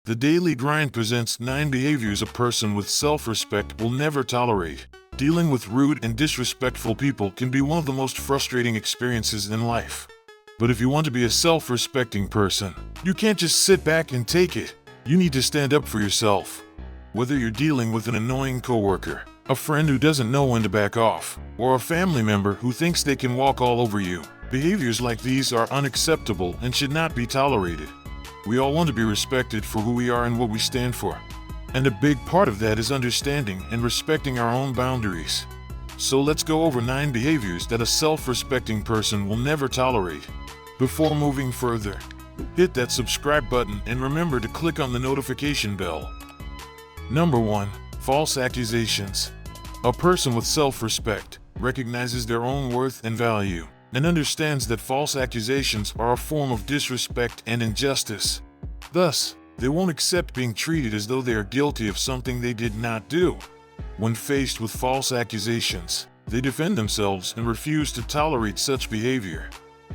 The Daily Grind presents 9 behaviors a person with self-respect will never tolerate. Dealing with rude and disrespectful people can be one of the most frustrating experiences in life. But if you want to be a self-respecting person, you can't just sit back and take it. You need to stand up for yourself. Whether you're dealing with an annoying coworker, a friend who doesn't know when to back off, or a family member who thinks they can walk all over you, behaviors like these are unacceptable and should not be tolerated. We all want to be respected for who we are and what we stand for. And a big part of that is understanding and respecting our own boundaries. So let's go over 9 behaviors that a self-respecting person will never tolerate. Before moving further, hit that subscribe button and remember to click on the notification bell. Number 1. False accusations. A person with self-respect recognizes their own worth and value, and understands that false accusations are a form of disrespect and injustice. Thus, they won't accept being treated as though they are guilty of something they did not do. When faced with false accusations, they defend themselves and refuse to tolerate such behavior.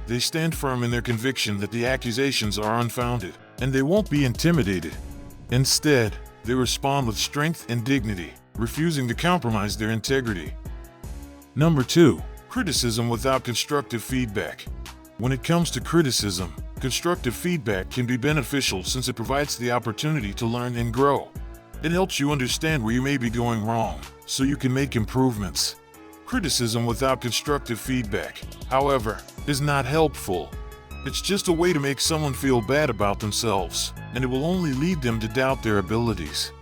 They stand firm in their conviction that the accusations are unfounded, and they won't be intimidated. Instead, they respond with strength and dignity, refusing to compromise their integrity. Number 2. Criticism without constructive feedback. When it comes to criticism, constructive feedback can be beneficial since it provides the opportunity to learn and grow. It helps you understand where you may be going wrong, so you can make improvements. Criticism without constructive feedback, however, is not helpful. It's just a way to make someone feel bad about themselves, and it will only lead them to doubt their abilities.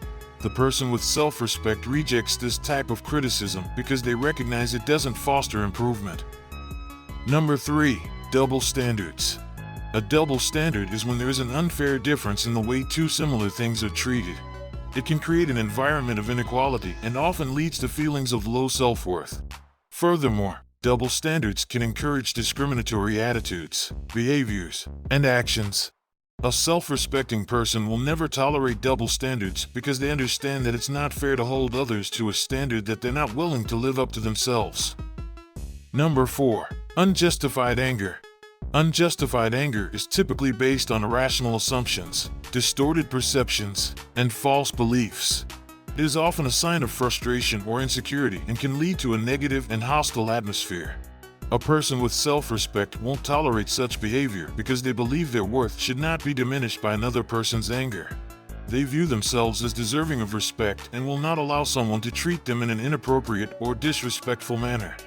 The person with self-respect rejects this type of criticism because they recognize it doesn't foster improvement. Number 3. Double standards. A double standard is when there is an unfair difference in the way two similar things are treated. It can create an environment of inequality and often leads to feelings of low self-worth. Furthermore, double standards can encourage discriminatory attitudes, behaviors, and actions. A self-respecting person will never tolerate double standards because they understand that it's not fair to hold others to a standard that they're not willing to live up to themselves. Number 4. Unjustified anger. Unjustified anger is typically based on irrational assumptions, distorted perceptions, and false beliefs. It is often a sign of frustration or insecurity and can lead to a negative and hostile atmosphere. A person with self-respect won't tolerate such behavior because they believe their worth should not be diminished by another person's anger. They view themselves as deserving of respect and will not allow someone to treat them in an inappropriate or disrespectful manner.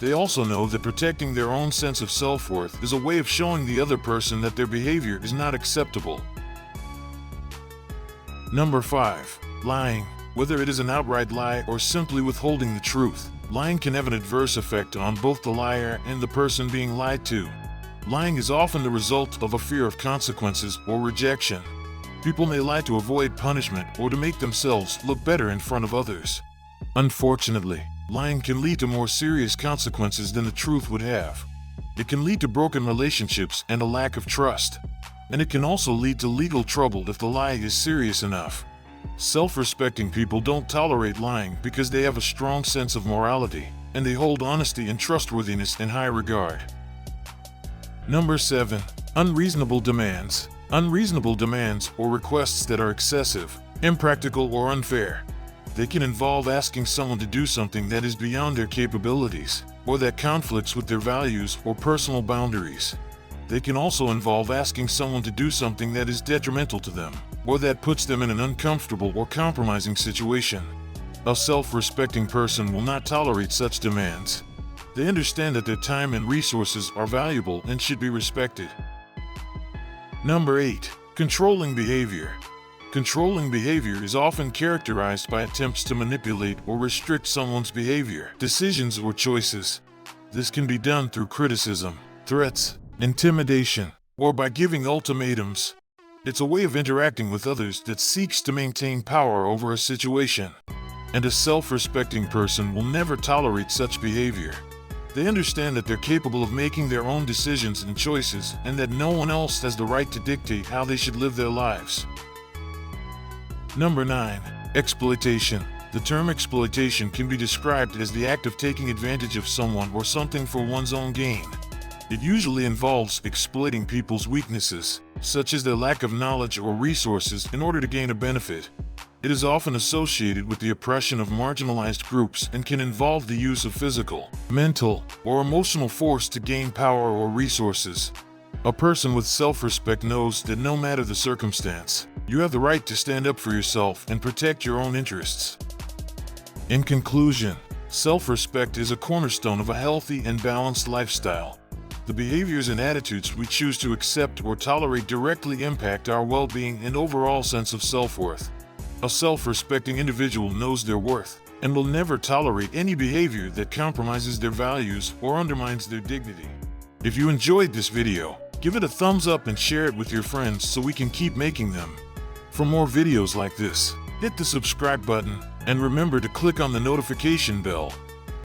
They also know that protecting their own sense of self-worth is a way of showing the other person that their behavior is not acceptable. Number 5. Lying. Whether it is an outright lie or simply withholding the truth, lying can have an adverse effect on both the liar and the person being lied to. Lying is often the result of a fear of consequences or rejection. People may lie to avoid punishment or to make themselves look better in front of others. Unfortunately, lying can lead to more serious consequences than the truth would have. It can lead to broken relationships and a lack of trust. And it can also lead to legal trouble if the lie is serious enough. Self-respecting people don't tolerate lying because they have a strong sense of morality, and they hold honesty and trustworthiness in high regard. Number 7. Unreasonable demands. Unreasonable demands or requests that are excessive, impractical, or unfair. They can involve asking someone to do something that is beyond their capabilities, or that conflicts with their values or personal boundaries. They can also involve asking someone to do something that is detrimental to them, or that puts them in an uncomfortable or compromising situation. A self-respecting person will not tolerate such demands. They understand that their time and resources are valuable and should be respected. Number 8. Controlling behavior. Controlling behavior is often characterized by attempts to manipulate or restrict someone's behavior, decisions, or choices. This can be done through criticism, threats, intimidation, or by giving ultimatums. It's a way of interacting with others that seeks to maintain power over a situation. And a self-respecting person will never tolerate such behavior. They understand that they're capable of making their own decisions and choices, and that no one else has the right to dictate how they should live their lives. Number 9. Exploitation. The term exploitation can be described as the act of taking advantage of someone or something for one's own gain. It usually involves exploiting people's weaknesses, such as their lack of knowledge or resources in order to gain a benefit. It is often associated with the oppression of marginalized groups and can involve the use of physical, mental, or emotional force to gain power or resources. A person with self-respect knows that no matter the circumstance, you have the right to stand up for yourself and protect your own interests. In conclusion, self-respect is a cornerstone of a healthy and balanced lifestyle. The behaviors and attitudes we choose to accept or tolerate directly impact our well-being and overall sense of self-worth. A self-respecting individual knows their worth and will never tolerate any behavior that compromises their values or undermines their dignity. If you enjoyed this video, give it a thumbs up and share it with your friends so we can keep making them. For more videos like this, hit the subscribe button and remember to click on the notification bell